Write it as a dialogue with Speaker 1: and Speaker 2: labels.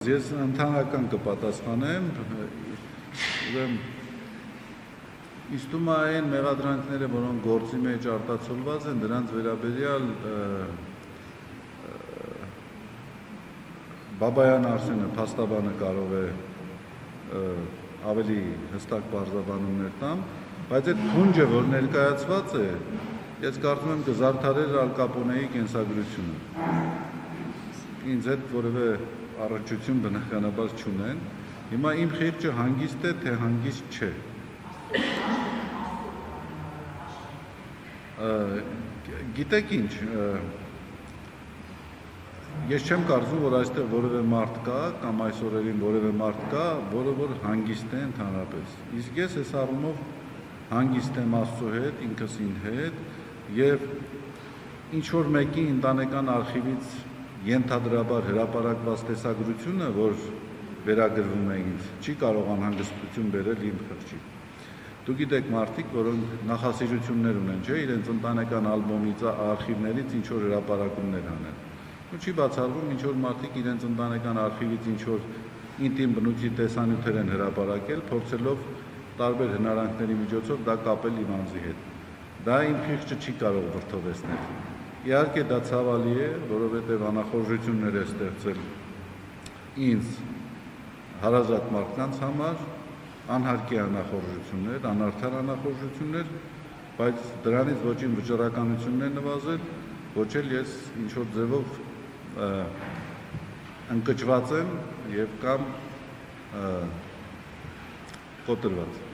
Speaker 1: Ես ընդհանրական կպատասխանեմ, իստում այն մեղադրանքները, որոնք գործի մեջ արտացոլված են, դրանց վերաբերյալ Բաբայան Արսենը, փաստաբանը կարող է ավելի հստակ պարզաբանումներ տամ, բայց այդ փունջը, որ ներկայացված է, ես կարծում եմ կզարդարեր Ալ Կապոնեի կենսագրությունը։ Ինձ հետ որևէ առնչություն բնականաբար չունեն։ Հիմա իմ խիղճը հանգիստ է, թե հանգիստ չէ։ Գիտեք ինչ, ես չեմ կարծում, որ այստեղ որևէ մարդ կա, կամ այս օրերին որևէ մարդ կա, որը որ հանգիստ է ընդհանրապես։ Իսկ ես այս առումով հանգիստ եմ Աստծո հետ, ինքս ինձ հետ, եւ ինչ-որ մեկի ընտանեկան արխիվից ենթադրաբար հրապարակված տեսագրությունը, որ վերագրվում է ինձ, չի կարող անհանգստություն բերել իմ խղճի։ Դուք գիտեք մարդիկ, որոնք նախասիրություններ ունեն, չէ, իրենց ընտանեկան ալբոմից, արխիվներից ինչ-որ հրապարակումներ անեն։ Ու չի բացառվում, ինչ-որ մարդիկ իրենց ընտանեկան արխիվից ինչ-որ ինտիմ բնույթի տեսանյութեր են հրապարակել, փորձելով տարբեր հնարանքների միջոցով դա կապել իմ անձի հետ։ Դա իմ խիղճը չի կարող վրդովեցնել։ Իհարկե դա ցավալի է, որովհետև անախորժություններ է ստեղծել ինձ հարազատ մարդկանց համար, անհարկի անախորժություններ, անարդար անախորժություններ, բայց դրանից ոչ իմ վճռականությունն է նվազել, ոչ էլ ես ինչ-որ ձևով ընկճված եմ եւ կամ կոտրված։